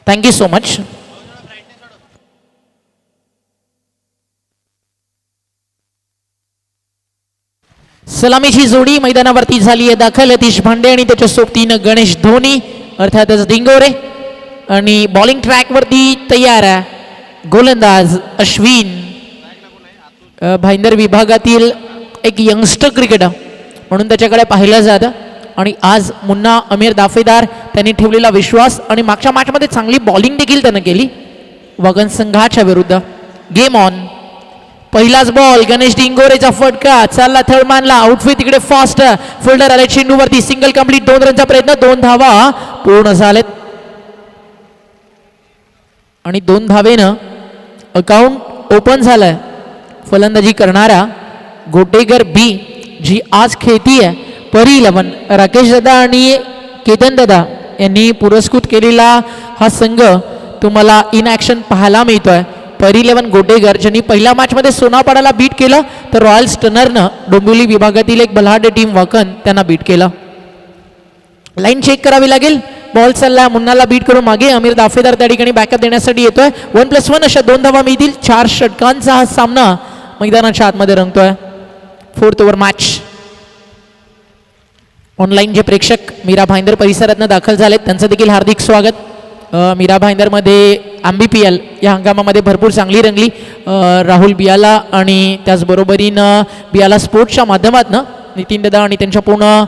Thank you so much. सलामीची जोडी मैदानावरती झाली आहे दाखल. यतीश भांडे आणि त्याच्या सोबतीनं गणेश धोनी अर्थातच डिंगोरे. आणि बॉलिंग ट्रॅकवरती तयार आहे गोलंदाज अश्विन. भाईंदर विभागातील एक यंगस्टर क्रिकेटर म्हणून त्याच्याकडे पाहिलं जातं. आणि आज मुन्ना अमीर दाफेदार त्यांनी ठेवलेला विश्वास आणि मागच्या मॅचमध्ये चांगली बॉलिंग देखील त्यानं केली वगन संघाच्या विरुद्ध. Game on. पहिलाच बॉल गणेश डिंगोरेचा फटका चालला थर्डमॅनला. आउटफिट तिकडे फास्ट फिल्डर आले चेंडूवरती. Single complete. 2 रनचा प्रयत्न. 2 धावा पूर्ण झालेत आणि 2 धावेनं अकाउंट ओपन झालंय. फलंदाजी करणारा गोटेगर बी जी आज खेळतीये परी 11 राकेश दादा आणि केतन दादा यांनी पुरस्कृत केलेला हा संघ तुम्हाला इन ॲक्शन पाहायला मिळतोय. परी 11 गोटेगर ज्यांनी पहिल्या मॅचमध्ये सोनापाडाला बीट केलं तर रॉयल स्टनरनं डोंबिवली विभागातील एक बलाढ्य टीम वाकन त्यांना बीट केलं. लाईन चेक करावी लागेल. बॉल चालला मुन्नाला बीट करून मागे. अमीर दाफेदार त्या ठिकाणी बॅकअप देण्यासाठी येतोय. 1+1 अशा 2 धावा मिळतील. 4 षटकांचा हा सामना मैदानाच्या आतमध्ये रंगतोय. 4th over match. ऑनलाईन जे प्रेक्षक मीरा भाईंदर परिसरातनं दाखल झालेत त्यांचं देखील हार्दिक स्वागत. मीरा भाईंदरमध्ये MBPL या हंगामामध्ये भरपूर चांगली रंगली. राहुल बियाला आणि त्याचबरोबरीनं बियाला स्पोर्ट्सच्या माध्यमातून नितीन दादा आणि त्यांच्या पूर्ण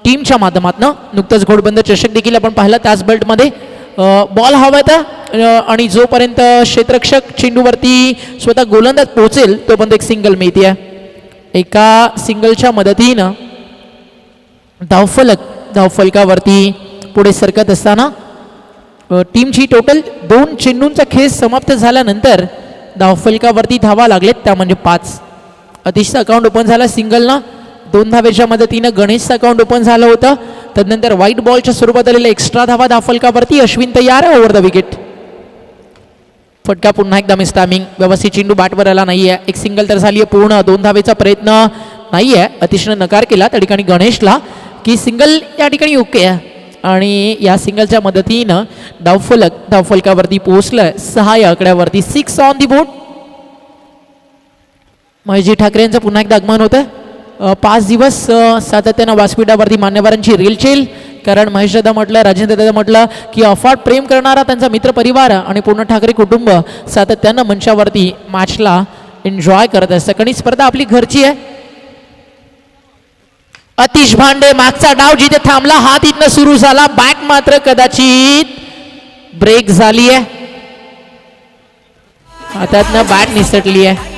टीमच्या माध्यमातून नुकतंच घोडबंद चषक देखील आपण पाहिलं. त्याच बेल्टमध्ये बॉल हवा होता आणि जोपर्यंत क्षेत्ररक्षक चेंडूवरती स्वतः गोलंदाज पोहोचेल तोपर्यंत एक सिंगल मिळते आहे. एका सिंगलच्या मदतीनं धावफलकावरती पुढे सरकत असताना टीमची टोटल 2 चेंडूंचा खेळ समाप्त झाल्यानंतर धावफलकावरती धावा लागलेत त्या म्हणजे 5. अतिशचं अकाउंट ओपन झाला सिंगलनं. 2 धावेच्या मदतीनं गणेशचं अकाउंट ओपन झालं होतं. तदनंतर व्हाईट बॉलच्या स्वरूपात आलेल्या एक्स्ट्रा धावा धावफलकावरती. अश्विन तयार आहे ओव्हर द विकेट. फटका पुन्हा एकदा मिस टायमिंग. व्यवस्थित चेंडू बॅटवर आला नाही आहे. एक सिंगल तर झाली आहे पूर्ण. 2 धावेचा प्रयत्न नाही आहे. अतिशनं नकार केला त्या ठिकाणी गणेशला की सिंगल या ठिकाणी ओके आहे. आणि या सिंगलच्या मदतीनं धावफलकावरती पोहोचलंय 6 या आकड्यावरती. 6 on the board. Maheshji Thackeray यांचं पुन्हा एकदा आगमन होतं. 5 दिवस सातत्यानं व्यासपीठावरती मान्यवरांची रेलचेल. कारण महेश दादा म्हटलं राजेंद्र दादा म्हटलं की अफाट प्रेम करणारा त्यांचा मित्रपरिवार आणि पूर्ण ठाकरे कुटुंब सातत्यानं मंचावरती मॅचला एन्जॉय करत असतं. कारण स्पर्धा आपली घरची आहे. अतिश भांडे मागचा डाव जिथे थांबला हा तिथनं सुरू झाला. बॅट मात्र कदाचित ब्रेक झाली आहे. हातातनं बॅट निसटली आहे.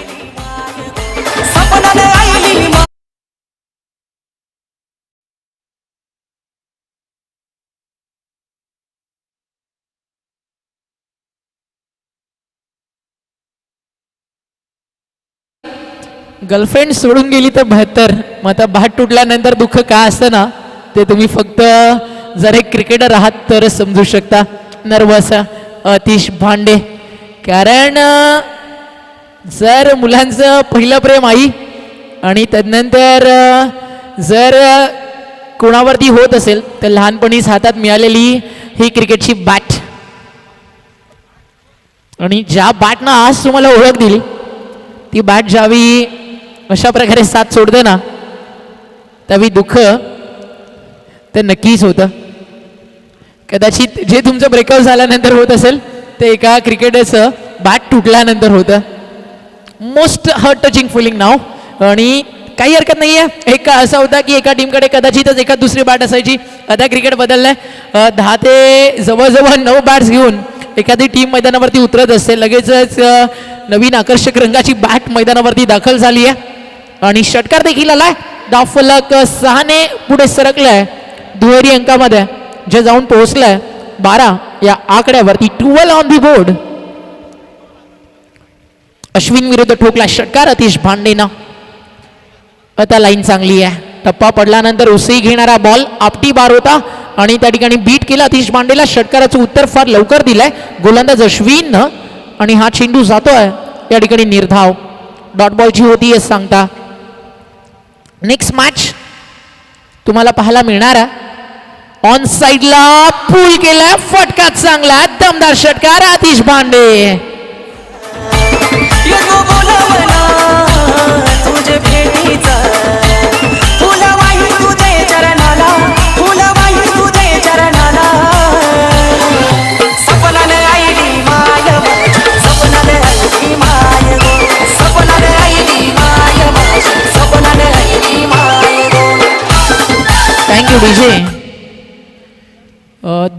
गर्लफ्रेंड सोडून गेली तर 72. मग आता बॅट तुटल्यानंतर दुःख काय असतं ना ते तुम्ही फक्त जर एक क्रिकेटर आहात तरच समजू शकता. नर्वस अतिश भांडे. कारण जर मुलांचं पहिलं प्रेम आई आणि तदनंतर जर कोणावरती होत असेल तर लहानपणीच हातात मिळालेली ही क्रिकेटची बॅट आणि ज्या बॅटनं आज तुम्हाला ओळख दिली ती बॅट ज्यावेळी अशा प्रकारे साथ सोडते ना त्यावेळी दुःख ते नक्कीच होतं. कदाचित जे तुमचं ब्रेकआउट झाल्यानंतर होत असेल ते एका क्रिकेटरचं बॅट तुटल्यानंतर होतं. मोस्ट हार्ट टचिंग फिलिंग नाव. आणि काही हरकत नाही आहे. एक असा होता की एका टीमकडे कदाचितच एका दुसरी बॅट असायची. आता क्रिकेट बदललंय. 10 ते जवळजवळ 9 बॅट्स घेऊन एखादी टीम मैदानावरती उतरत असते. लगेचच नवीन आकर्षक रंगाची बॅट मैदानावरती दाखल झाली आहे आणि षटकार देखील आलाय. धावफलक 6 ने पुढे सरकलाय दुहेरी अंकामध्ये जे जाऊन पोहोचलाय 12 या आकड्यावरती. 12 ऑन दी बोर्ड. अश्विन विरुद्ध ठोकला षटकार अतिश भांडेना. आता लाईन चांगली आहे. टप्पा पडल्यानंतर उसळी घेणारा बॉल आपटी बार होता आणि त्या ठिकाणी बीट केला अतिश भांडेला. षटकाराचं उत्तर फार लवकर दिलंय गोलंदाज अश्विन आणि हा चेंडू जातोय या ठिकाणी निर्धाव. डॉट बॉलची होती हे सांगता. नेक्स्ट मॅच तुम्हाला पाहायला मिळणार आहे ऑन साइडला पूल केलाय, फटका चांगला, दमदार षटकार आतिश भांडे. तुझे भेटीचा फुलवाही तुझे चरणाला, फुलवाही तुझे चरणाला. सपनाने आईली माय, सपनाने आईली माय गो, सपनाने आईली माय, सपनाने आईली माय गो. Thank you DJ.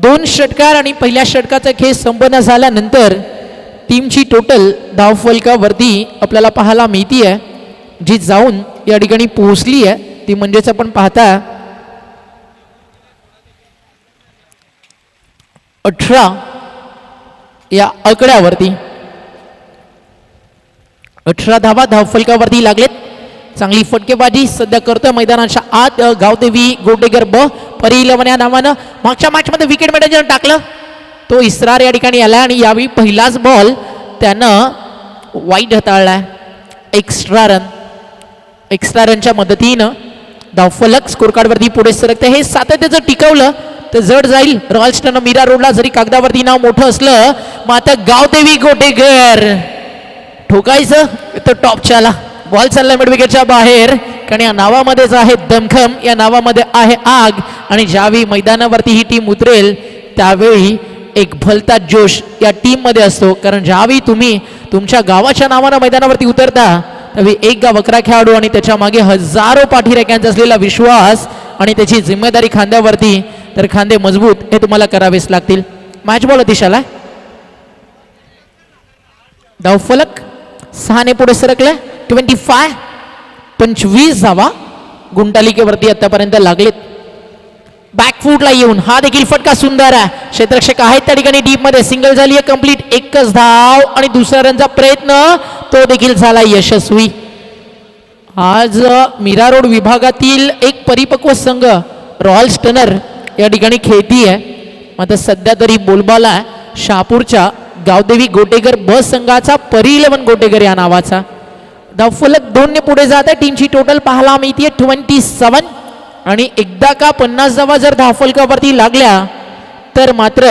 2 षटकार आणि पहिल्या षटकाचा खेळ संपन्न झाल्यानंतर टीमची टोटल धावफलकावरती आपल्याला पाहायला मिळती आहे, जी जाऊन या ठिकाणी पोहोचली आहे. ती म्हणजेच आपण पाहता 18 या आकड्यावरती. 18 धावा धावफलकावरती लागलेत. चांगली फटकेबाजी सध्या करतोय मैदानाच्या आत गावदेवी गोटेगर ब परिलवन या नावानं. मागच्या मॅचमध्ये विकेट मॅनेजर टाकलं, तो इस्रार या ठिकाणी आला आणि यावेळी पहिलाच बॉल त्यानं वाईट हाताळलाय. एक्स्ट्रा रनच्या मदतीनं धावफलक स्कोर कार्डवरती पुढे सरकते. हे सातत्य जर टिकवलं तर जड जाईल. रॉयल्स्टन मीरा रोडला जरी कागदावरती नाव मोठं असलं, मग आता गावदेवी गोटेगर ठोकायचं तर टॉपच्याला. बॉल चाललाय मिड विकेटच्या बाहेर, कारण या नावामध्येच आहे दमखम, या नावामध्ये आहे आग. आणि ज्यावेळी मैदानावरती ही टीम उतरेल त्यावेळी एक भलता जोश या टीम मध्ये असतो. कारण ज्यावेळी तुम्ही तुमच्या गावाच्या नावानं मैदानावरती उतरता त्यावेळी एक गाव 11 खेळाडू आणि त्याच्या मागे हजारो पाठीराख्यांचा असलेला विश्वास आणि त्याची जिम्मेदारी खांद्यावरती, तर खांदे मजबूत हे तुम्हाला करावेच लागतील. मॅच बॉल दिशाला धावफलक 6 ने पुढे सरकले. 25 धावा गुंटालिकेवरती आतापर्यंत लागलेत. बॅकफूटला येऊन हा देखील फटका सुंदर आहे. क्षेत्ररक्षक आहेत त्या ठिकाणी डीप मध्ये. सिंगल झाली आहे कंप्लीट. एकच धाव आणि दुसऱ्या रनचा प्रयत्न तो देखील झाला यशस्वी. आज मीरा रोड विभागातील एक परिपक्व संघ रॉयल स्टनर या ठिकाणी खेळती आहे. मात्र सध्या तरी बोलबाला शहापूरच्या गावदेवी गोटेगर ब संघाचा परिलवन गोटेगर या नावाचा. धावफलक 2 ने पुढे जात आहे. टीमची टोटल पाहायला मिळते 27 आणि एकदा का 50 धावा जर धावफलकावरती लागल्या तर मात्र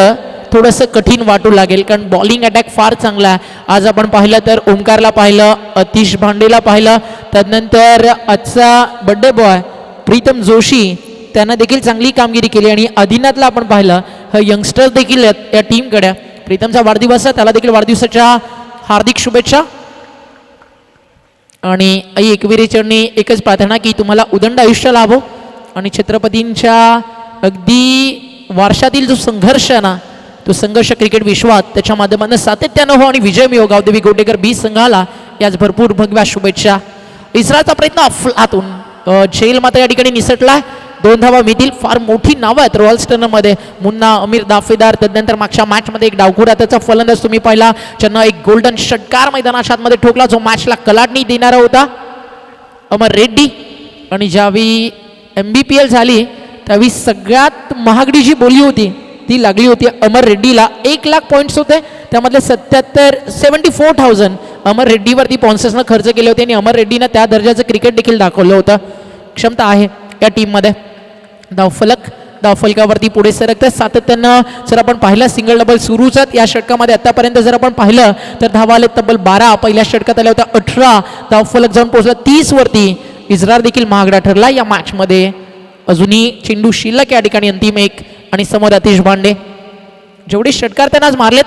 थोडंसं कठीण वाटू लागेल, कारण बॉलिंग अटॅक फार चांगला आहे. आज आपण पाहिलं तर ओमकारला पाहिलं, आतिश भांडेला पाहिलं, त्यानंतर आजचा बड्डे बॉय प्रीतम जोशी त्यानं देखील चांगली कामगिरी केली. आणि आदिनाथला आपण पाहिलं, हा यंगस्टर्स देखील या टीमकडे. प्रीतमचा वाढदिवस आहे, त्याला देखील वाढदिवसाच्या हार्दिक शुभेच्छा. आणि आई एकविरी चरणी एकच प्रार्थना की तुम्हाला उदंड आयुष्य लाभो आणि छत्रपतींच्या अगदी वारशातील जो संघर्ष आहे ना, तो संघर्ष क्रिकेट विश्वात त्याच्या माध्यमातून सातत्यानं हो आणि विजय मिळो. गावदेवी गोटेगर बी संघाला याच भरपूर भगव्या शुभेच्छा. इस्राचा प्रयत्न अफलातून झेल मात्र या ठिकाणी निसटला. 2 धावा मिळतील. फार मोठी नावं आहेत रॉयल स्टनमध्ये. मुन्ना, अमीर दाफेदार, त्यानंतर मागच्या मॅचमध्ये एक डावखुरा त्याचा फलंदाज तुम्ही पाहिला, ज्यांना एक गोल्डन षटकार मैदानाच्या आतमध्ये ठोकला, जो मॅचला कलाटणी देणारा होता, अमर रेड्डी. आणि ज्यावेळी MBPL झाली त्यावेळी सगळ्यात महागडी जी बोली होती ती लागली होती अमर रेड्डीला. 1 लाख पॉईंट्स होते, त्यामधले 74,000 अमर रेड्डीवरती पॉन्सेसनं खर्च केले होते. आणि अमर रेड्डीनं त्या दर्जाचं क्रिकेट देखील दाखवलं होतं. क्षमता आहे या टीममध्ये. धावफलकावरती पुढे सरकतात सातत्यानं. जर आपण पाहिलं सिंगल डबल सुरूच आहेत या षटकामध्ये. आतापर्यंत जर आपण पाहिलं तर धावा आले तब्बल 12. पहिल्या षटकात आल्या होत्या 18. धावफलक जाऊन पोहोचला 30 वरती. इस्रार देखील महागडा ठरला या मॅचमध्ये. अजूनही चेंडू शिल्लक या ठिकाणी अंतिम 1. आणि समोर आतिश भांडे. जेवढे षटकार त्यांना आज मारलेत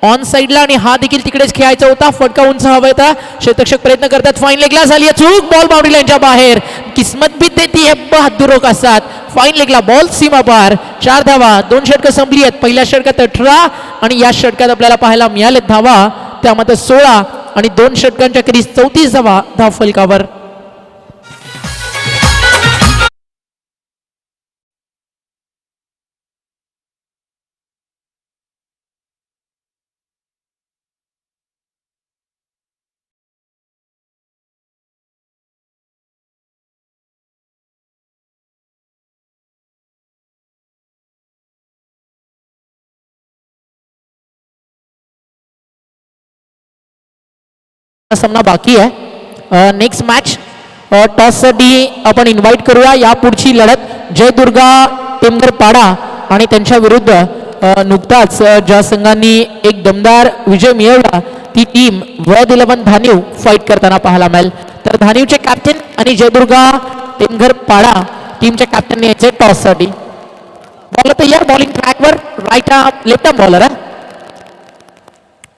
ऑन साइडला, आणि हा देखील तिकडेच खेळायचा होता. फटका उंच हवा होता. क्षेत्ररक्षक प्रयत्न करतात. फाईन लेगला झाली आहे चूक. बॉल बाउंड्री लाईनच्या बाहेर. किस्मत भी देती है बहादुरों का साथ. फाईन लेगला बॉल सीमा पार. 4 धावा. 2 षटकं संपली आहेत. पहिल्या षटकात 18 आणि या षटकात आपल्याला पाहायला मिळालेत धावा त्यामध्ये 16 आणि 2 षटकांच्या खेरीज 34 धावा धावफलकावर. सामना बाकी आहे. नेक्स्ट मॅच टॉससाठी आपण इन्व्हाइट करूया. या पुढची लढत जय दुर्गा टेमघर पाडा आणि त्यांच्या विरुद्ध नुकताच ज्या संघांनी एक दमदार विजय मिळवला ती टीम वर्ल्ड 11 धानीव फाईट करताना पाहायला मिळेल. तर धानीवचे कॅप्टन आणि जयदुर्गा टेमघर पाडा टीमच्या कॅप्टनने यायचे टॉससाठी. बॉल तयार, बॉलिंग ट्रॅकवर, right arm left arm bowler.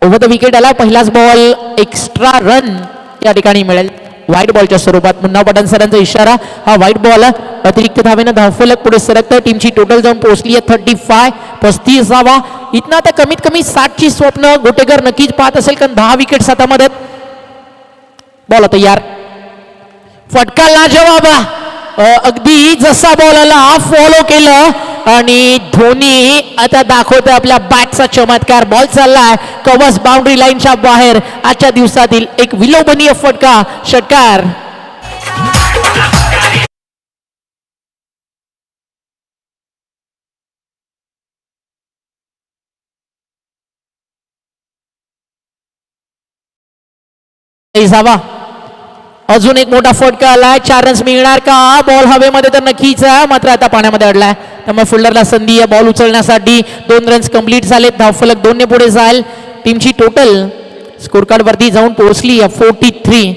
Over the wicket आला. पहिलाच बॉल एक्स्ट्रा रन या ठिकाणी मिळेल व्हाईट बॉलच्या स्वरूपात. मुन्ना पठाण सरांचा इशारा. हा व्हाईट बॉल अतिरिक्त धावेनं धावफलक पुढे सरकतं. टीमची टोटल जाऊन पोहोचली आहे 35 धावा. इथनं आता कमीत कमी 60ची स्वप्न गोटेकर नक्कीच पाहत असेल, कारण 10 विकेट हातामध्ये. बॉल तयार, फटका लाजवाब. अगदी जसा बॉल आला फॉलो केलं आणि धोनी आता दाखवतोय आपल्या बॅटचा चमत्कार. बॉल चाललाय कव्हर्स बाउंड्री लाईनच्या बाहेर. आजच्या दिवसातील एक विलोभनीय फटका, षटकार. जावा, अजून एक मोठा फटका आलाय. 4 रन्स मिळणार का? बॉल हवेमध्ये तर नक्कीच आहे, मात्र आता पाण्यामध्ये अडलाय. त्यामुळे फिल्डरला संधी आहे बॉल उचलण्यासाठी. 2 रन्स कंप्लीट झालेत. धावफलक 2 ने पुढे जाईल. टीमची टोटल स्कोर कार्ड वरती जाऊन पोहोचली 43.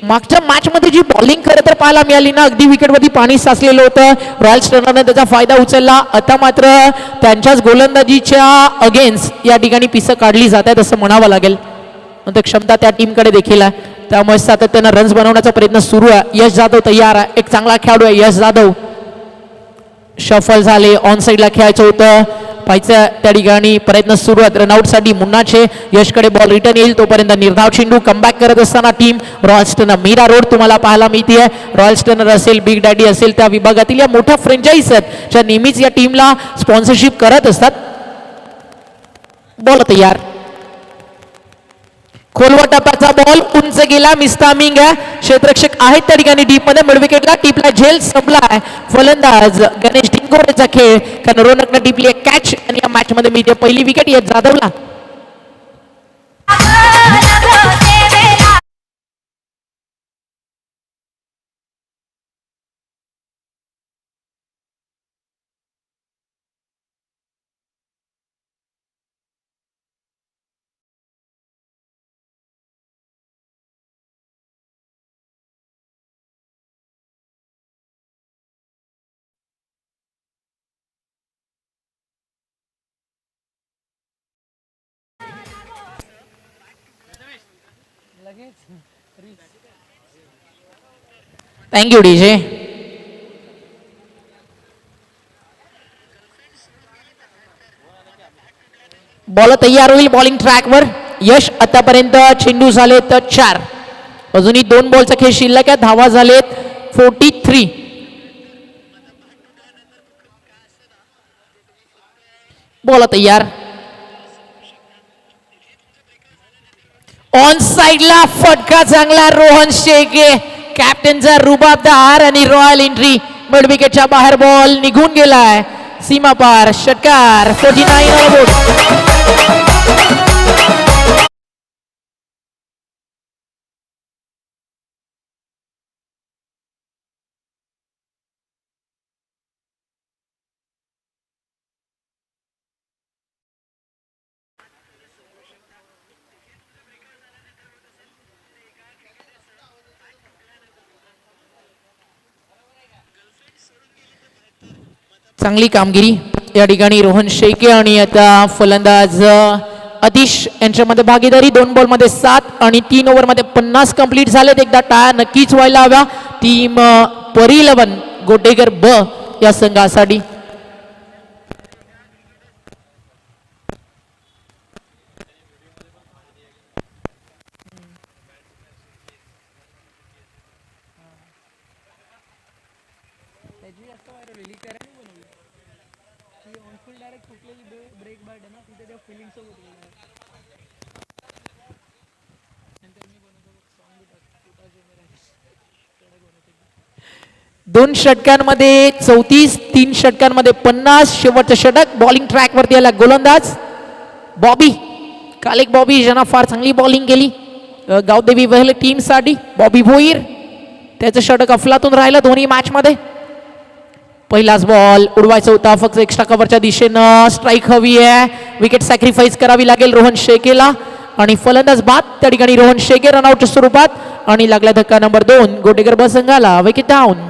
मागच्या मॅच मध्ये जी बॉलिंग खरं तर पाहायला मिळाली ना, अगदी विकेटवरती पाणी साचलेलं होतं. रॉयल स्टर्नरने त्याचा फायदा उचलला. आता मात्र त्यांच्याच गोलंदाजीच्या अगेन्स्ट या ठिकाणी पिसं काढली जात आहेत असं म्हणावं लागेल. नंतर क्षमता त्या टीमकडे देखील आहे, त्यामुळे सातत्यानं रन्स बनवण्याचा प्रयत्न सुरू आहे. यश जाधव तयार आहे, एक चांगला खेळाडू आहे यश जाधव. शफल झाले, ऑन साईडला खेळायचं होतं, पाहायचं त्या ठिकाणी प्रयत्न सुरू आहेत रनआउटसाठी मुन्नाचे. यशकडे बॉल रिटर्न येईल तोपर्यंत निर्धाव चेंडू कमबॅक करत असताना team royal sterner Mira road तुम्हाला पाहायला मिळते. रॉयल स्टर्नर असेल, बिग डॅडी असेल, त्या विभागातील या मोठ्या फ्रँचाईज आहेत ज्या नेहमीच या टीमला स्पॉन्सरशिप करत असतात. बॉल तयार, खोलवा टप्प्याचा बॉल उंच गेला. मिस्तामिंग आहे, क्षेत्ररक्षक आहेत त्या ठिकाणी डीप मध्ये. मिड विकेटला टिपला झेल संपलाय. फलंदाज गणेश डिंगोरेचा खेळ, कारण रोनकनं टिपली आहे कॅच आणि या मॅच मध्ये मिळते पहिली विकेट या जाधवला. Thank you DJ. बॉल तयार होईल बॉलिंग ट्रॅकवर. यश आतापर्यंत चेंडू झालेत 4, अजूनही 2 बॉलचा खेळ शिल्लक आहे. धावा झालेत 43. बॉल तयार, ऑन साइडला फटका चांगला. रोहन शेगे कॅप्टनचा रुबाबदार आणि रॉयल एंट्री. मिड विकेटच्या बाहेर बॉल निघून गेलाय सीमा पार. षटकार 49 ऑल आउट. चांगली कामगिरी या ठिकाणी रोहन शेके आणि आता फलंदाज आतिश यांच्यामध्ये भागीदारी. 2 बॉलमध्ये 7 आणि 3 ओव्हरमध्ये 50 कंप्लीट झालेत. एकदा टाळ्या नक्कीच व्हायला हव्या टीम परी 11 गोटेकर ब या संघासाठी. दोन षटकांमध्ये 34, 3 षटकांमध्ये 50. शेवटचं षटक. बॉलिंग ट्रॅक वरती आला गोलंदाज बॉबी. काल एक बॉबी ज्यांना फार चांगली बॉलिंग केली गावदेवी वहल टीम साठी. बॉबी भोईर, त्याचं षटक अफलातून राहिलं दोन्ही मॅच मध्ये. पहिलाच बॉल उडवायचा होता, फक्त एक्स्ट्रा कव्हरच्या दिशेनं स्ट्राईक हवी आहे, विकेट सॅक्रिफाईस करावी लागेल रोहन शेकेला आणि फलंदाज बाद त्या ठिकाणी रोहन शेके रनआउटच्या स्वरूपात आणि लागला धक्का नंबर 2 गोटेकर ब संघाला, विकेट डाऊन.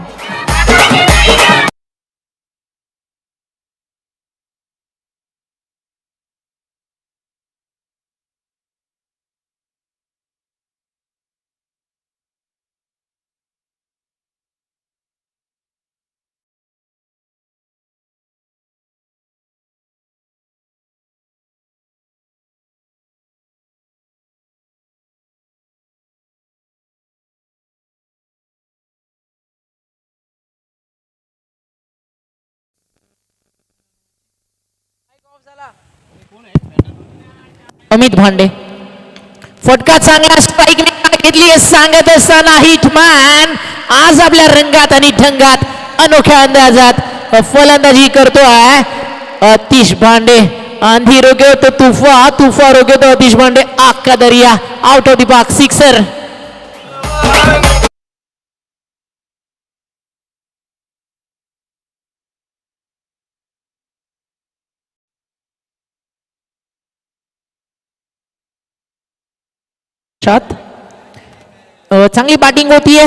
अमित भांडे फटका चांगला स्ट्राईक घेतली सांगत असताना हिटमॅन आज आपल्या रंगात आणि ढंगात अनोख्या अंदाजात फलंदाजी करतोय अतिश भांडे. आंधी रोके तो तुफा, तुफा रोके तो अतिश भांडे, आग का दरिया, out of the park, sixer. चांगली बॅटिंग होतीये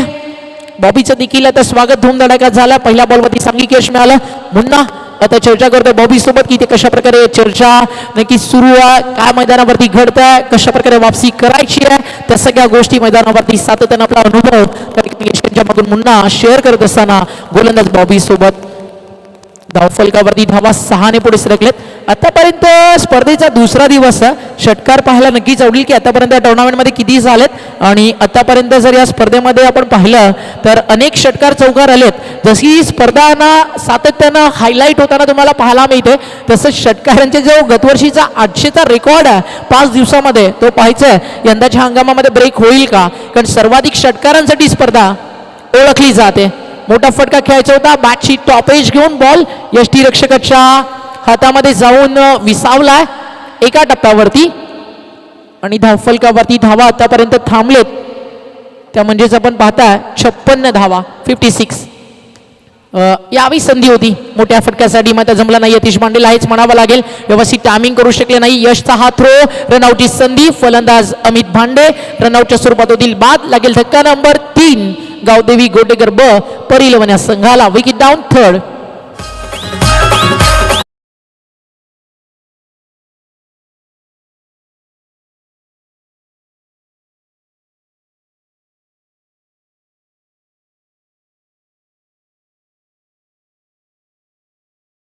बॉबीचं देखील आता स्वागत धूमधडाक्यात झाला. पहिल्या बॉलवरती चांगली यश मिळालं. मुन्ना आता चर्चा करतोय बॉबी सोबत की ते कशा प्रकारे चर्चा नक्की सुरू आहे, काय मैदानावरती घडत आहे, कशा प्रकारे वापसी करायची आहे, त्या सगळ्या गोष्टी मैदानावरती सातत्यानं आपला अनुभव त्यांच्या मागून मुन्ना शेअर करत असताना गोलंदाज बॉबी सोबत धावफलकावरती धावा 6 पुढे सरकलेत. आतापर्यंत स्पर्धेचा दुसरा दिवस षटकार पाहायला नक्कीच आवडेल की आतापर्यंत या टुर्नामेंटमध्ये किती झालेत आणि आतापर्यंत जर या स्पर्धेमध्ये आपण पाहिलं तर अनेक षटकार चौकार आलेत. जशी स्पर्धांना सातत्यानं हायलाईट होताना तुम्हाला पाहायला मिळते तसंच षटकारांचे जो गतवर्षीचा 800चा रेकॉर्ड आहे 5 दिवसामध्ये तो पाहायचा आहे यंदाच्या हंगामामध्ये ब्रेक होईल का, कारण सर्वाधिक षटकारांसाठी स्पर्धा ओळखली जाते. मोठा फटका खेळायचा होता, बॅटची टॉप एज घेऊन बॉल यष्टीरक्षकाच्या हातामध्ये जाऊन विसावलाय एका टप्प्यावरती आणि धावफलकावरती धावा आतापर्यंत थांबलेत त्या म्हणजेच आपण पाहताय 56 धावा 56. यावी संधी होती मोठ्या फटक्यासाठी मात्र जमला नाही. यतीश भांडेला हेच म्हणावं लागेल, व्यवस्थित टायमिंग करू शकले नाही. यशचा हा थ्रो, रनआउटची संधी, फलंदाज अमित भांडे रनआउटच्या स्वरूपात होतील बाद. लागेल धक्का नंबर 3 गावदेवी गोटेकर ब परिलवन या संघाला, विकेट डाऊन थर्ड.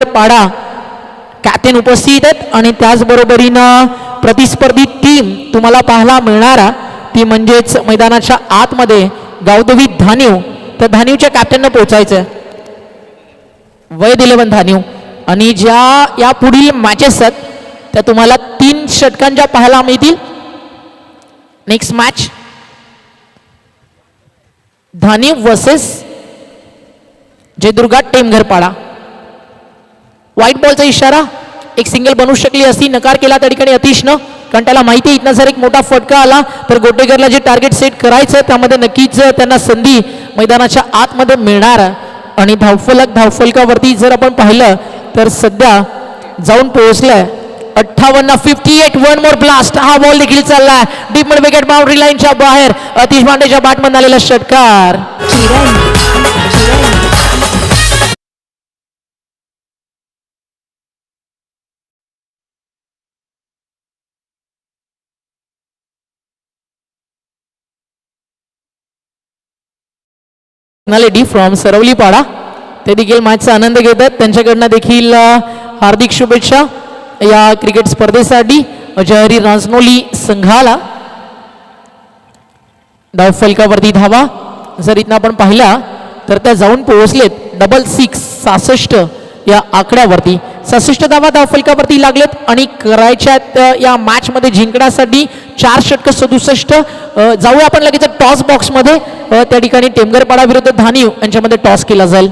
पाडा कॅप्टन उपस्थित आहेत आणि त्याचबरोबरीनं प्रतिस्पर्धी टीम तुम्हाला पाहायला मिळणार ती म्हणजेच मैदानाच्या आतमध्ये गावदेवी धानीव, तर धानीवच्या कॅप्टननं पोहोचायचं वैद 11 धानीव आणि ज्या या पुढील मॅचेस आहेत त्या तुम्हाला 3 षटकांच्या पाहायला मिळतील. Next match Dhaniv versus Jaidurga Temgharpada. White बॉलचा इशारा, एक सिंगल बनवू शकली असती, नकार केला त्या ठिकाणी अतिशनं, कारण त्याला माहिती इथनं जर एक मोठा फटका आला तर गोटेकरला जे टार्गेट सेट करायचं त्यामध्ये नक्कीच त्यांना संधी मैदानाच्या आतमध्ये मिळणार. आणि धावफलकावरती जर आपण पाहिलं तर सध्या जाऊन पोहोचलाय 58 58. वन मोर ब्लास्ट, हा बॉल देखील चाललाय डीप मिड विकेट बाउंड्री लाईनच्या बाहेर. अतिश भांडेच्या बॅटमधून आलेला षटकार. डी फ्रॉम सरवली पाडा ते देखील मॅचचा आनंद घेतात, त्यांच्याकडनं देखील हार्दिक शुभेच्छा या क्रिकेट स्पर्धेसाठी. जयहरी राजनोली संघाला धावफलकावरती धावा जर इथं आपण पाहिला तर त्या जाऊन पोहोचलेत 66 या आकड्यावरती. 66 धावा धावफलकावरती लागलेत आणि करायच्यात या मॅच मध्ये जिंकण्यासाठी 4 षटक 67. जाऊया आपण लगेच टॉस बॉक्स मध्ये, त्या ठिकाणी टेमघरपाडा विरुद्ध धानीव यांच्यामध्ये टॉस केला जाईल.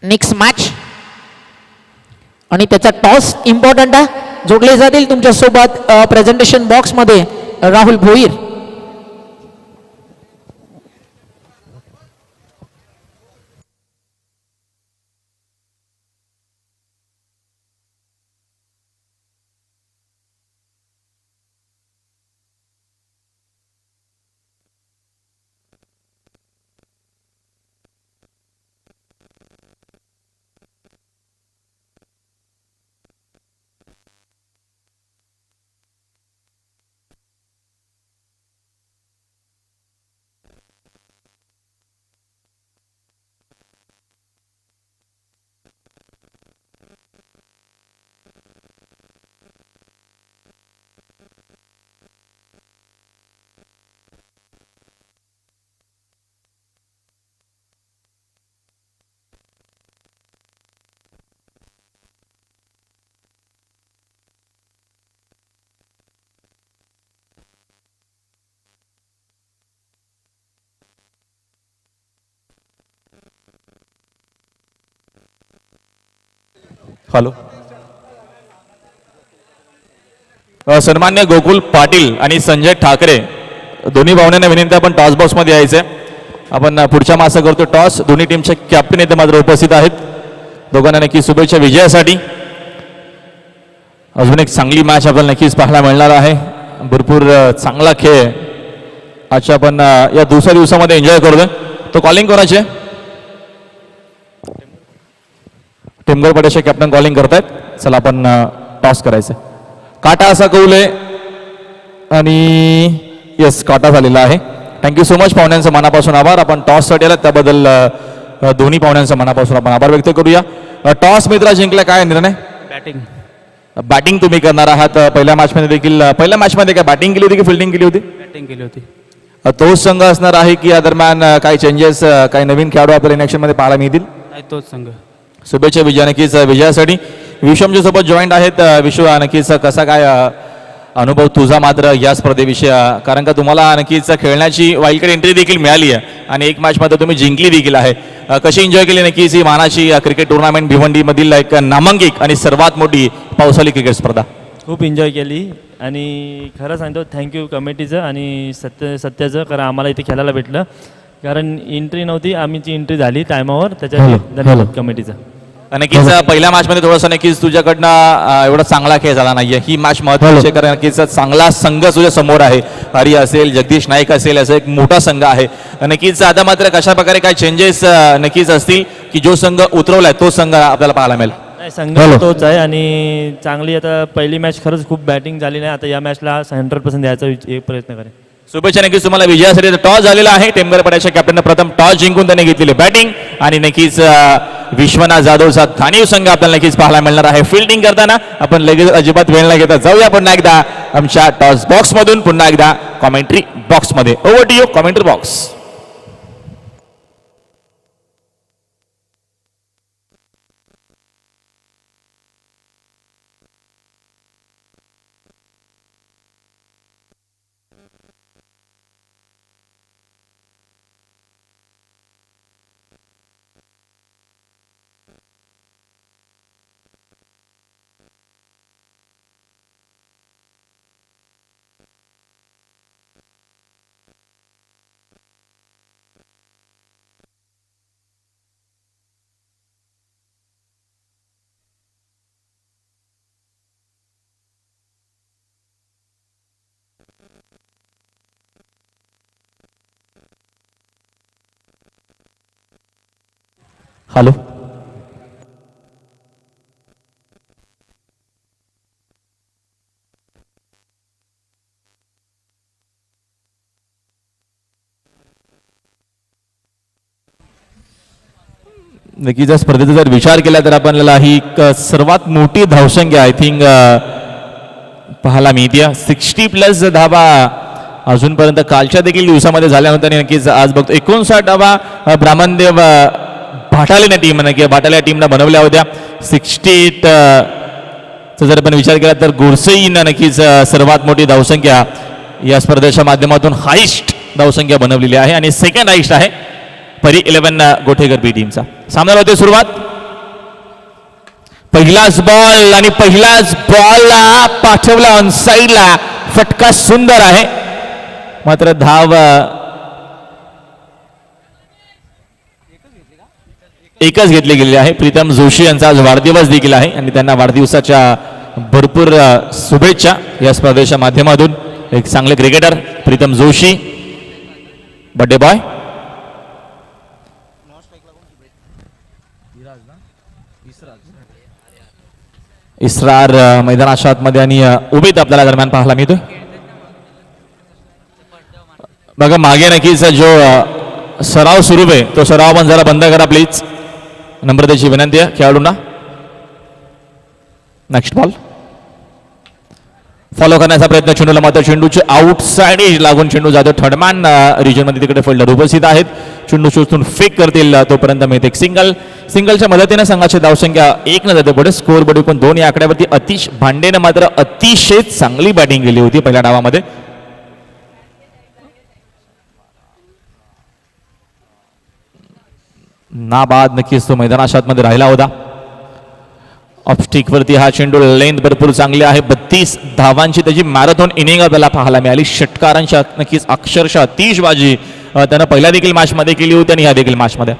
नेक्स्ट मॅच आणि त्याचा टॉस इम्पॉर्टंट आहे. जोडले जातील तुमच्यासोबत प्रेझेंटेशन बॉक्समध्ये राहुल भोईर. हॅलो. सन्मान्य गोकुल पाटील आणि संजय ठाकरे दोन्ही पाहुण्यांना विनंती आपण टॉस बॉक्समध्ये यायचे. आपण पुढच्या मासा करतो टॉस. दोन्ही टीमचे कॅप्टन इथे मात्र उपस्थित आहेत. दोघांना नक्की शुभेच्छा विजयासाठी. अजून एक चांगली मॅच आपल्याला नक्कीच पाहायला मिळणार आहे. भरपूर चांगला खेळ आजच्या आपण या दुसऱ्या दिवसामध्ये एन्जॉय करतोय. तो कॉलिंग कोणाचे? टिमगर पडेचे कॅप्टन कॉलिंग करतायत. चला आपण टॉस करायचं. काटा असा कौल आहे आणि येस काटा झालेला आहे. Thank you so much. पाहुण्यांचं मनापासून आभार. आपण टॉससाठी आलात त्याबद्दल दोन्ही पाहुण्यांचं मनापासून आपण आभार व्यक्त करूया. टॉस मित्रा जिंकला, काय निर्णय? बॅटिंग तुम्ही करणार आहात. पहिल्या मॅचमध्ये देखील पहिल्या मॅचमध्ये काय बॅटिंग केली होती की फिल्डिंग केली होती? बॅटिंग केली होती. तोच संघ असणार आहे की या दरम्यान काही चेंजेस काही नवीन खेळाडू आपल्याला इन ॲक्शनमध्ये पाहायला मिळतील? नाही, तोच संघ. शुभेच्छा विजय. नक्कीच विजयासाठी विश्वमच्या सोबत जॉईंट आहेत. विश्व, नक्कीच कसा काय अनुभव तुझा मात्र या स्पर्धेविषयी? कारण का तुम्हाला नक्कीच खेळण्याची वाईल्ड कार्ड एंट्री देखील मिळाली आहे आणि एक मॅचमध्ये तुम्ही जिंकली देखील आहे. कशी एन्जॉय केली नक्कीच ही मानाची क्रिकेट टुर्नामेंट भिवंडीमधील एक नामांकित आणि सर्वात मोठी पावसाळी क्रिकेट स्पर्धा? खूप एन्जॉय केली आणि खरं सांगतो थँक्यू कमिटीचं आणि सत्याचं, कारण आम्हाला इथे खेळायला भेटलं. कारण एंट्री नव्हती, आमची एंट्री झाली टायमावर. त्याच्या धन्यवाद कमिटीचा. नक्कीच पहिल्या मॅचमध्ये थोडंसं नक्कीच तुझ्याकडनं एवढा चांगला खेळ झाला नाहीये. ही मॅच महत्त्वाची आहे कारण नक्कीच चांगला संघ तुझ्या समोर आहे. हरी असेल, जगदीश नाईक असेल, असं एक मोठा संघ आहे. नक्कीच आता मात्र कशा प्रकारे काय चेंजेस नक्कीच असतील की जो संघ उतरवलाय तो संघ आपल्याला पाहायला मिळेल? नाही, संघ तोच आहे आणि चांगली. आता पहिली मॅच खरंच खूप बॅटिंग झाली नाही. आता या मॅचला 100% द्यायचा एक प्रयत्न करेन. शुभेच्छा. नक्कीच तुम्हाला विजयासाठी टॉस झालेला आहे. टेमगर पड्याच्या कॅप्टनने प्रथम टॉस जिंकून त्यांनी घेतलेली बॅटिंग आणि नक्कीच विश्वनाथ जाधवचा थानीव संघ आपल्याला नक्कीच पाहायला मिळणार आहे. फिल्डिंग करताना आपण लगेच अजिबात वेळ न घेता जाऊया पुन्हा एकदा आमच्या टॉस बॉक्स मधून पुन्हा एकदा कॉमेंट्री बॉक्स मध्ये. Over to you commentary box. Hello. नक्कीच या स्पर्धेचा जर विचार केला तर आपल्याला ही एक सर्वात मोठी धावसंख्या आय थिंक पाहायला मिळते. 60+ धावा अजूनपर्यंत कालच्या देखील दिवसामध्ये झाल्या होत्या आणि नक्कीच आज बघतो 59 धावा ब्राह्मणदेव भाटाले टीमनं किंवा भाटाले टीमनं बनवल्या होत्या. 68 चा जर आपण विचार केला तर गोरसेईनं नक्कीच सर्वात मोठी धावसंख्या या स्पर्धेच्या माध्यमातून हाईस्ट धावसंख्या बनवलेली आहे आणि सेकंड हाईस्ट आहे परी 11 गोठेकर बी टीमचा. सामन्याला होते सुरुवात. पहिलाच बॉल आणि पहिलाच बॉलला पाठवला ऑन साईडला, फटका सुंदर आहे, मात्र धाव एकच घेतली गेलेली आहे. प्रीतम जोशी यांचा आज वाढदिवस देखील आहे आणि त्यांना वाढदिवसाच्या भरपूर शुभेच्छा या स्पर्धेच्या माध्यमातून. एक चांगले cricketer Pritam Joshi, birthday boy. Israr मैदानाच्या आतमध्ये आणि उभीत आपल्याला दरम्यान पाहायला मिळतोय. बघा मागे नक्कीच जो सराव सुरू आहे तो सराव पण जरा बंद करा प्लीज, नम्रतेची विनंती आहे खेळाडूंना. नेक्स्ट बॉल फॉलो करण्याचा प्रयत्न, चेंडूला मात्र चेंडूचे आउटसाइड एज लागून चेंडू जातो थर्डमॅन रिजन मध्ये, तिकडे फिल्डर उपस्थित आहेत. चेंडू शोधून फेक करतील तोपर्यंत मिळते एक सिंगल. सिंगलच्या मदतीने संघाची धावसंख्या 1 न जाते पुढे. स्कोर बोर्ड एकूण 2 या आकड्यावरती. अतिश भांडेने मात्र अतिशय चांगली बॅटिंग केली होती पहिल्या डावामध्ये. नाबाद नक्कीच तो मैदानाच्या आतमध्ये राहिला होता. ऑफस्टिक वरती हा चेंडू, लेंथ भरपूर चांगली आहे. 32 धावांची त्याची मॅरेथॉन इनिंग आपल्याला पाहायला मिळाली. षटकारांच्या नक्कीच अक्षरशः 30 बाजी त्यानं पहिल्या देखील मॅचमध्ये केली होती आणि ह्या देखील मॅचमध्ये.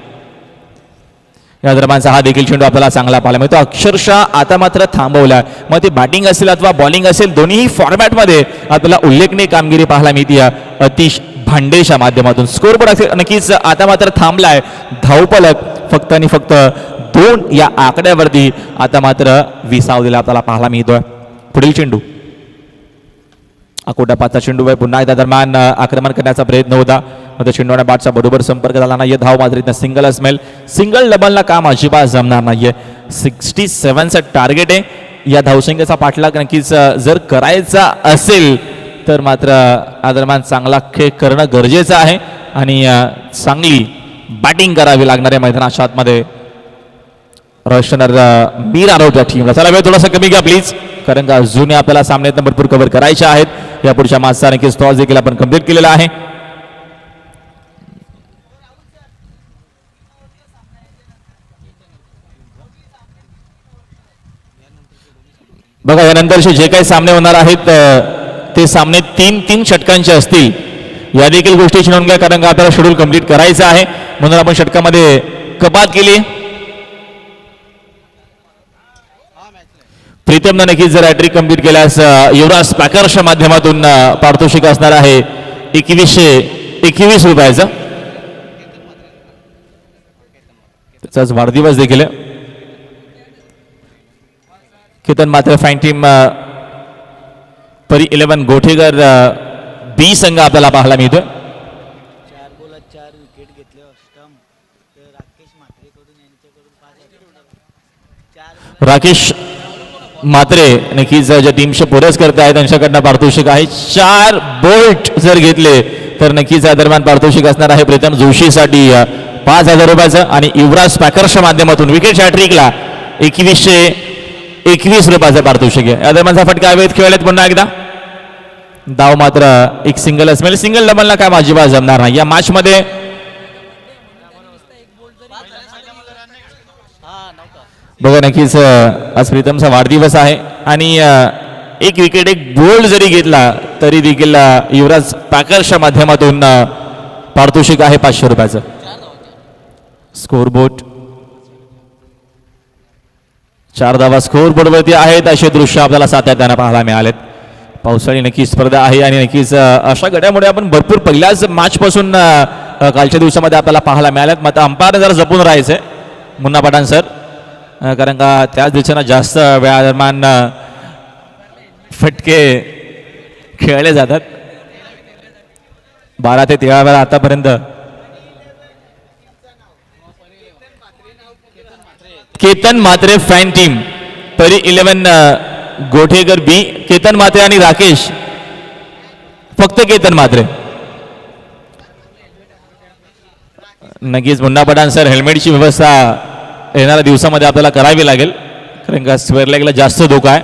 या दरम्यानचा हा देखील चेंडू आपल्याला चांगला पाहायला मिळतो. अक्षरशः आता मात्र थांबवला. मग ते बॅटिंग असेल अथवा बॉलिंग असेल, दोन्ही फॉर्मॅटमध्ये आपल्याला उल्लेखनीय कामगिरी पाहायला मिळते अतिश भांडेच्या माध्यमातून. स्कोरबोर्ड नक्कीच आता मात्र थांबलाय. धावफलक फक्त आणि फक्त 2 या आकड्यावरती आता मात्र विसावलेला आपल्याला पाहायला मिळतोय. पुढील चेंडू अकोटा 5चा चेंडू आहे. पुन्हा एकदा दरम्यान आक्रमण करण्याचा प्रयत्न होता, मात्र चेंडूने बॅटचा बरोबर संपर्क झाला नाहीये. धाव मात्र इथं सिंगल असमेल. सिंगल डबलला काम अजिबात जमणार नाहीये. 67चं टार्गेट आहे. या धावसंख्येचा पाठलाग नक्कीच जर करायचा असेल तर मात्र या दरम्यान चांगला खेळ करणं गरजेचं आहे आणि चांगली बॅटिंग करावी लागणार आहे मैदानाच्या आतमध्ये. रोशनर मीर आरोप या टीमला. चला वेळ थोडासा कमी घ्या प्लीज, कारण का जुने आपल्याला सामन्यात भरपूर कव्हर करायचे आहेत. या पुढच्या मासचा नक्कीच टॉस देखील आपण कंप्लीट केलेला आहे. बघा यानंतरचे जे काही सामने होणार आहेत ते सामने 3-3 षटकांचे असतील. या देखील गोष्टीची नोंद घ्या, कारण का आपल्याला शेड्यूल कंप्लीट करायचं आहे, म्हणून आपण षटकामध्ये कपात केली. प्रीतमनं नक्कीच जर हॅट्रिक कंप्लीट केल्यास युवराज पॅकर्सच्या माध्यमातून पारितोषिक असणार आहे 2121 रुपयाचं. त्याचाच वाढदिवस देखील आहे. केतन मात्र फाईन टीम परी 11 गोठेकर बी संघ आपल्याला पाहायला मिळतोय. 4 बॉलात 4 विकेट घेतले स्टंप. तर राकेश म्हात्रेकडून यांच्याकडून 5 राकेश म्हात्रे नक्कीच ज्या टीमचे पुरस्कर्ते आहेत त्यांच्याकडनं पारितोषिक आहे. 4 बोल्ट जर घेतले तर नक्कीच या दरम्यान पारितोषिक असणार आहे प्रीतम जोशीसाठी 5,000 रुपयाचं आणि युवराज पॅकर्सच्या माध्यमातून विकेट हॅट्रिकला 2121 रुपयाचं पारितोषिक आहे. या दरम्यानचा फटका हवेत खेळलेत पुन्हा एकदा. धाव मात्र एक सिंगल असमेल. सिंगल डबलला काय अजिबात जमणार नाही या मॅच मध्ये. बघा नक्कीच आज प्रीतमचा वाढदिवस आहे आणि एक विकेट एक बोल्ड जरी घेतला तरी देखील युवराज पॅकर्सच्या माध्यमातून पारितोषिक आहे 500 रुपयाचं. स्कोरबोर्ड 4 धावा स्कोरबोर्डवरती आहेत. असे दृश्य आपल्याला सातत्यानं पाहायला मिळालेत. पावसाळी नक्की स्पर्धा आहे आणि नक्कीच अशा घड्यामुळे आपण भरपूर पहिल्याच मॅच पासून कालच्या दिवसामध्ये आपल्याला पाहायला मिळाल्यात. मात्र अंपायर जरा जपून राहायचंय मुन्ना पठाण सर, कारण का त्याच दिवसांना जास्त वेळा दरम्यान फटके खेळले जातात. 12 ते 13 वेळा आतापर्यंत केतन म्हात्रे फॅन टीम परी 11 गोठेकर बी. केतन म्हात्रे आणि राकेश, फक्त केतन म्हात्रे. नक्कीच मुन्ना पठाण सर हेल्मेटची व्यवस्था येणाऱ्या दिवसामध्ये आपल्याला करावी लागेल, कारण का स्क्वेअर लेगला जास्त धोका आहे.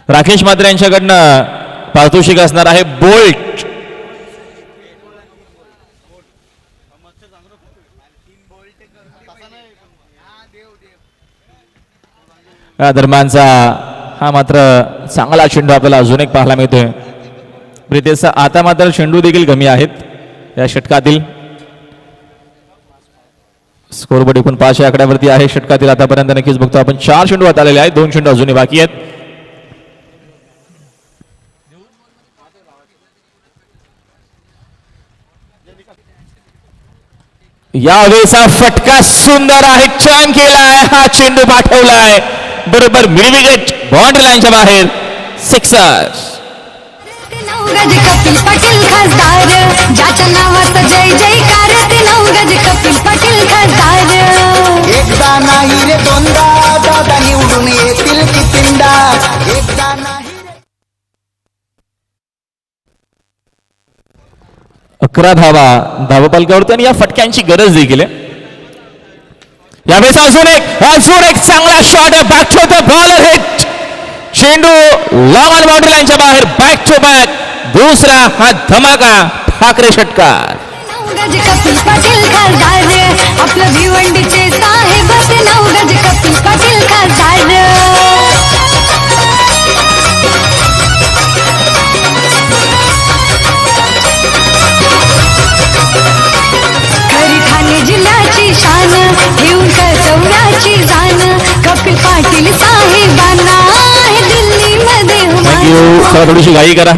राकेश म्हात्रे यांच्याकडनं पारितोषिक असणार आहे बोल्ट. या दरम्यानचा हा मात्र चांगला चेंडू आपल्याला अजून एक पाहायला मिळतोय. प्रितेशचा आता मात्र चेंडू देखील कमी आहेत या षटकातील. स्कोरबोर्ड एकूण 5 या आकड्यावरती आहे षटकातील आतापर्यंत. नक्कीच बघतो आपण 4 चेंडू आता आलेले आहेत, 2 चेंडू अजूनही बाकी आहेत. यावेळेचा फटका सुंदर आहे, छान केलाय हा चेंडू, पाठवलाय बरोबर मिडविकेट बाउंड्री लाईनच्या बाहेर. सिक्सर. गज कपिल पाटील खासदार, ज्याच्या नावाचा जय जयकार ते गज कपिल पाटील खासदार. एकदा नाही रे दोनदा दादा निवडून येतील कितींदा. एकदा नाही रे 11 धावा धावपालकावरती आणि या फटक्यांची गरज देखील आहे. यावेळेस अजून एक चांगला शॉट आहे. Back to the bowler hit. चेंडू लॉंग ऑन बाउंड्री लाईनच्या बाहेर. बॅक टू बॅक दुसरा हा धमाका ठाकरे षटकार. गज कपिल पाटील खासदार, आपलं भिवंडीचे साहेब ते गज कपिल पाटील खासदार. खरी ठाणे जिल्ह्याची शान, घेऊन कसवण्याची जाण, कपिल पाटील साहेबांना आहे दिल्लीमध्ये थँक्यू. हुमायून. चला थोडीशी घाई करा.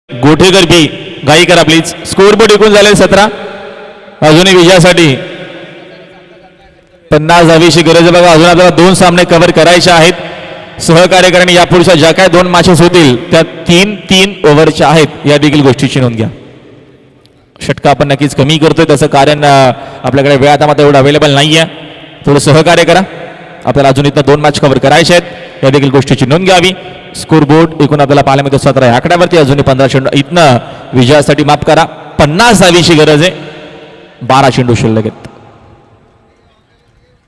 गोठेकर बी घाई करा प्लीज. स्कोरबोर्ड एकूण झाले 17. अजूनही विजयासाठी 50 धावेची गरज आहे बघा. अजून आपल्याला 2 सामने कव्हर करायचे आहेत. सहकार्यकरांनी यापुढच्या ज्या काय 2 मॅचेस होतील त्या 3-3 ओव्हरच्या आहेत, या देखील गोष्टीची नोंद घ्या. षटका आपण नक्कीच कमी करतोय, तसं कारण आपल्याकडे वेळ आता मात्र एवढं अवेलेबल नाही आहे. थोडं सहकार्य करा. आपल्याला अजून इथं 2 मॅच कव्हर करायचे आहेत, या देखील गोष्टीची नोंद घ्यावी. स्कोरबोर्ड एकूण आपल्याला पाहायला मिळतो 17 या आकड्यावरती. अजूनही 15 चेंडू इथनं विजयासाठी माफ करा 50 धावेची गरज आहे. 12 चेंडू शिल्लक आहेत.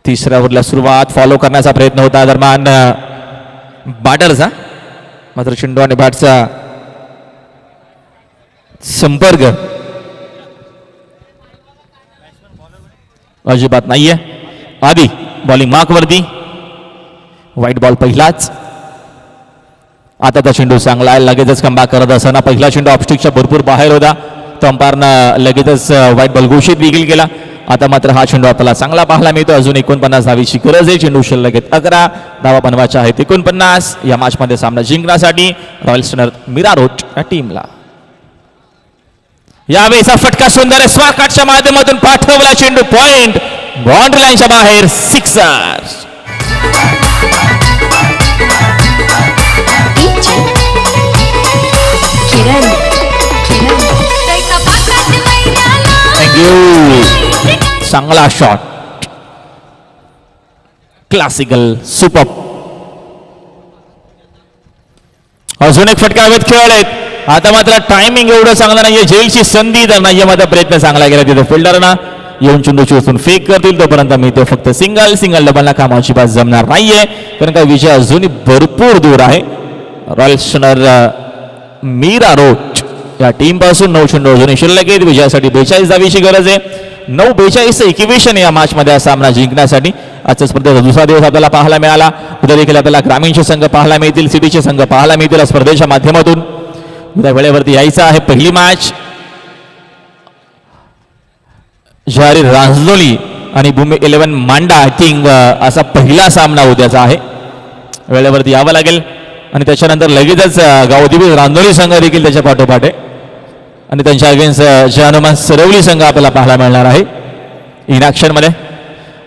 तिसऱ्या ओव्हरला सुरुवात फॉलो करण्याचा प्रयत्न होता दरम्यान बॅटरचा, मात्र चेंडू आणि बॅटचा संपर्क अजिबात नाहीये. आधी बॉलिंग मार्क वरती. व्हाईट बॉल पहिलाच. आता तो चेंडू चांगला आहे, लगेचच कमबॅक करत असताना पहिला चेंडू ऑफस्टिकच्या भरपूर बाहेर होता, तो अंपायरनं लगेचच व्हाईट बॉल घोषित देखील केला. आता मात्र हा चेंडू आपल्याला चांगला पाहायला मिळतो. अजून 49 धावेची गरज आहे. चेंडू शिल्लक आहेत 11 धावा बनवायच्या आहेत 49 या मॅचमध्ये सामना जिंकण्यासाठी रॉयल स्टनर मीरा रोड या टीमला. यावेळेचा फटका सुंदर आहे, स्वाकाटच्या माध्यमातून पाठवला चेंडू पॉइंट बाउंड्री लाईनच्या बाहेर. सिक्सर. थँक्यू. चांगला शॉट, क्लासिकल, सुपर. अजून एक फटका हवेत खेळ आहेत. आता मात्र टायमिंग एवढं चांगलं नाहीये, जेलची संधी तर नाहीये, मात्र प्रयत्न चांगला केला तिथे फिल्डरना. येऊन चेंडूची उचलून फेक करतील तोपर्यंत मिळतो फक्त सिंगल डबलला काम अजिबात जमणार नाहीये, कारण का विजय अजूनही भरपूर दूर आहे. रॉयल स्टनर मीरा रोड या टीम पासून 9 चेंडू अजूनही शिल्लक आहेत. विजयासाठी 42 धावेची गरज आहे. 9-42 इक्वेशन या मॅच मध्ये सामना जिंकण्यासाठी. आजच्या स्पर्धेचा दुसरा दिवस आपल्याला पाहायला मिळाला. उद्या देखील आपल्याला ग्रामीणचे संघ पाहायला मिळतील, सिटीचे संघ पाहायला मिळतील या स्पर्धेच्या माध्यमातून. उद्या वेळेवरती यायचं आहे. पहिली मॅच जवारी रांजनोली आणि भूमी 11 मांडा आय थिंक असा पहिला सामना उद्याचा आहे. वेळेवरती यावं लागेल आणि त्याच्यानंतर लगेचच गावदेवी रांजोली संघ देखील त्याच्या पाठोपाठ आहे आणि त्यांच्या अगेन्स्ट जय हनुमान सरवली संघ आपल्याला पाहायला मिळणार आहे इन ॲक्शनमध्ये.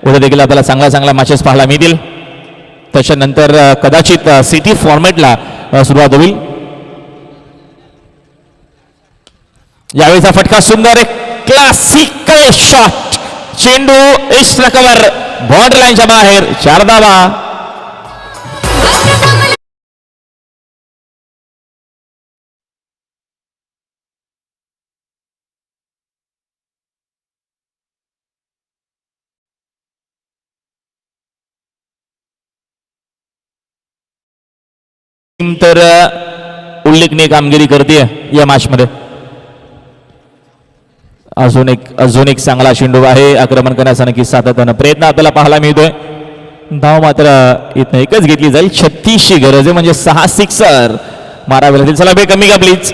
उद्या देखील आपल्याला चांगला मॅचेस पाहायला मिळतील. त्याच्यानंतर कदाचित सिटी फॉर्मॅटला सुरुवात होईल. यावेळीचा फटका सुंदर आहे, क्लासिकल शॉट. चेंडू एक्स्ट्रा कव्हर बाउंड्री लाईनच्या बाहेर. 4 धावा. टीम तर उल्लेखनीय कामगिरी करते या मॅच मध्ये. अजून एक चांगला चेंडू आहे. आक्रमण करण्याचा नक्की सातत्यानं प्रयत्न आपल्याला पाहायला मिळतोय. धाव मात्र इथं एकच घेतली जाईल. 36ची गरज आहे म्हणजे 6 सिक्सर मारावे लागतील. चला बे कमी का प्लीज.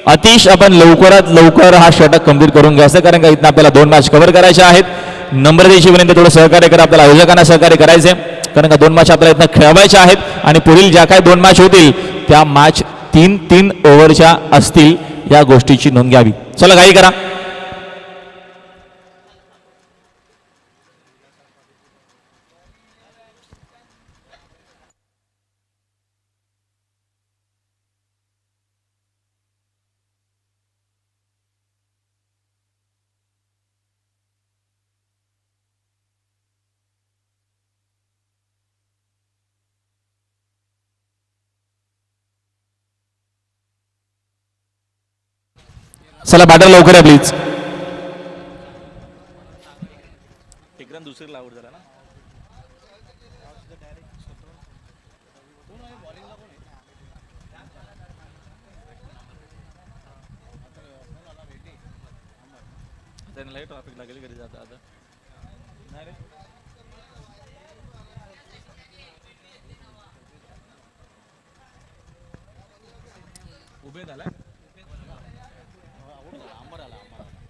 अतिश आपण लवकरात लवकर हा षटक कंप्लीट करून घ्यायचं कारण का इथं आपल्याला 2 मॅच कव्हर करायच्या आहेत. नंबर द्यायचीपर्यंत थोडं सहकार्य करा. आपल्याला आयोजकांना सहकार्य करायचे कारण का 2 मॅच आपल्याला इथं खेळवायच्या आहेत आणि पुढील ज्या काही 2 मॅच होतील त्या मॅच 3-3 ओव्हरच्या असतील या गोष्टीची नोंद घ्यावी. चला घाई करा. चला बॅटर लवकर आहे प्लीज.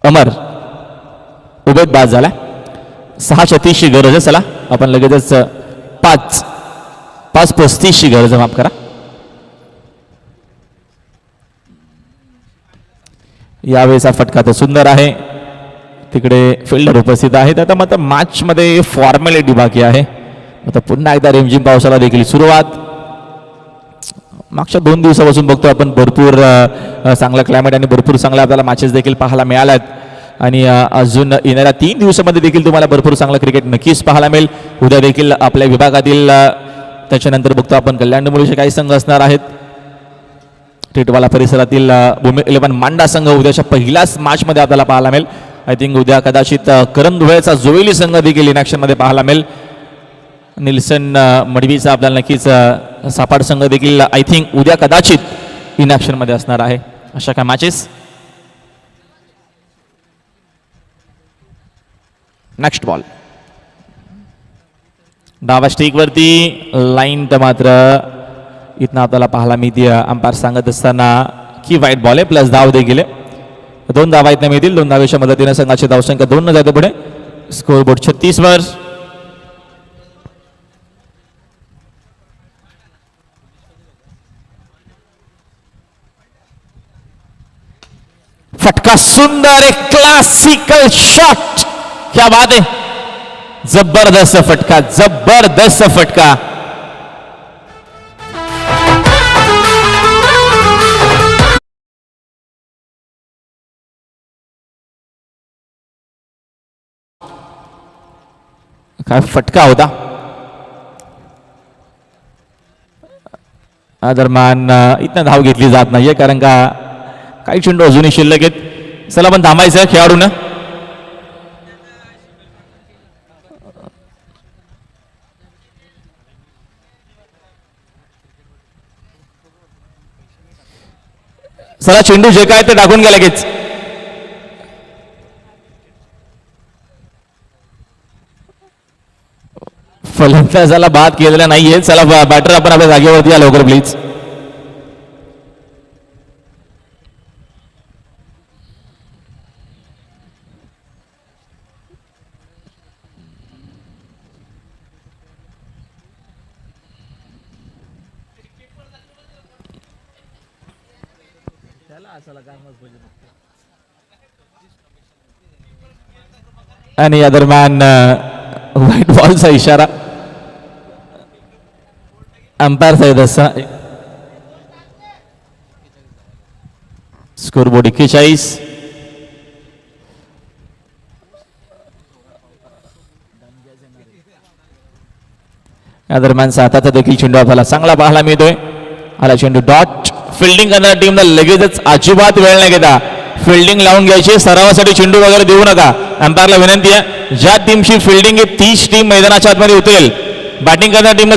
अमर उभेत बाद झाला. 6:36ची गरज आहे. चला आपण लगेचच 5:35ची गरज आहे. माफ करा. यावेळेचा फटका तर सुंदर आहे. तिकडे फिल्डर उपस्थित आहेत. आता मात्र मॅच मध्ये फॉर्मॅलिटी बाकी आहे. आता पुन्हा एकदा रिमझिम पावसाला देखील सुरुवात. मागच्या 2 दिवसापासून बघतो आपण भरपूर चांगला क्लायमेट आणि भरपूर चांगल्या आपल्याला मॅचेस देखील पाहायला मिळाल्यात आणि अजून येणाऱ्या 3 दिवसामध्ये देखील तुम्हाला भरपूर चांगला क्रिकेट नक्कीच पाहायला मिळेल. उद्या देखील आपल्या विभागातील त्याच्यानंतर बघतो आपण कल्याण डोंबिवलीचे काही संघ असणार आहेत. टिटवाला परिसरातील भूमी 11 मांडा संघ उद्याच्या पहिल्याच मॅचमध्ये आपल्याला पाहायला मिळेल. आय थिंक उद्या कदाचित करंधुळ्याचा जोवेली संघ देखील इन ॲक्शनमध्ये पाहायला मिळेल. निल्सन मडवीचा आपल्याला नक्कीच सापाड संघ देखील आय थिंक उद्या कदाचित इन ॲक्शनमध्ये असणार आहे. अशा काय मॅचेस. नेक्स्ट बॉल डावा स्टिकवरती लाईन तर मात्र इथनं आपल्याला पाहायला मिळते. अंपायर सांगत असताना की वाईट बॉल आहे. प्लस धाव देखील आहे. 2 धावा इथनं मिळतील. 2 धावेच्या मदतीने संघाची धावसंख्या 2 न जाते पुढे. स्कोरबोर्ड 36 वर. फटका सुंदर एक क्लासिकल शॉट. क्या बात है. जबरदस्त फटका. जबरदस्त फटका. काय फटका होता. दरम्यान इथं धाव घेतली जात नाहीये कारण का काही चेंडू अजूनही शिल्लक आहेत. चला पण थांबायचं खेळाडून. चला चेंडू जे काय ते टाकून घ्या लगेच. फलंदाजाला बाद केलेला नाहीये. चला बॅटर आपण आपल्या जागेवरती या लवकर प्लीज. आणि या दरम्यान व्हाईट बॉलचा इशारा अंपायर साहेब असा. स्कोरबोर्ड 41. या दरम्यान साताचा देखील चेंडू आपल्याला चांगला पाहायला मिळतोय. आला चेंडू डॉट. फिल्डिंग करणाऱ्या टीमला लगेचच अजिबात वेळ नाही घेता फिल्डिंग लावून घ्यायची. सरावासाठी चेंडू वगैरे देऊ नका. अंपायरला विनंती आहे ज्या टीमची फिल्डिंग आहे तीच टीम मैदानाच्या आतमध्ये उतरेल. बॅटिंग करणाऱ्या टीमला